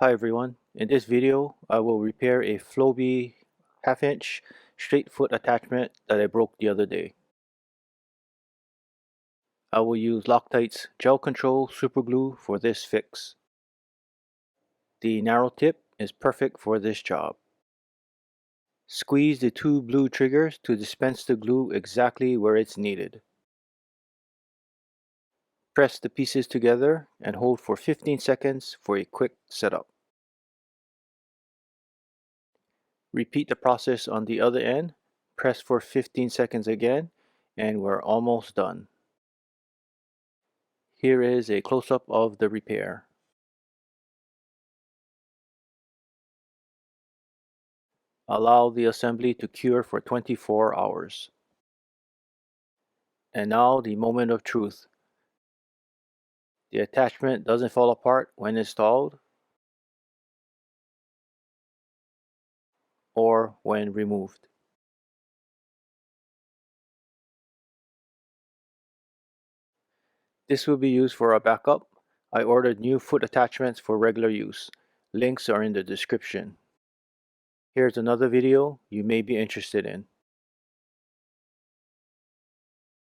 Hi everyone, in this video I will repair a Flowbee half-inch straight foot attachment that I broke the other day. I will use Loctite's gel control super glue for this fix. The narrow tip is perfect for this job. Squeeze the two blue triggers to dispense the glue exactly where it's needed. Press the pieces together and hold for 15 seconds for a quick setup. Repeat the process on the other end, press for 15 seconds again, and we're almost done. Here is a close-up of the repair. Allow the assembly to cure for 24 hours. And now the moment of truth. The attachment doesn't fall apart when installed or when removed. This will be used for a backup. I ordered new foot attachments for regular use. Links are in the description. Here's another video you may be interested in.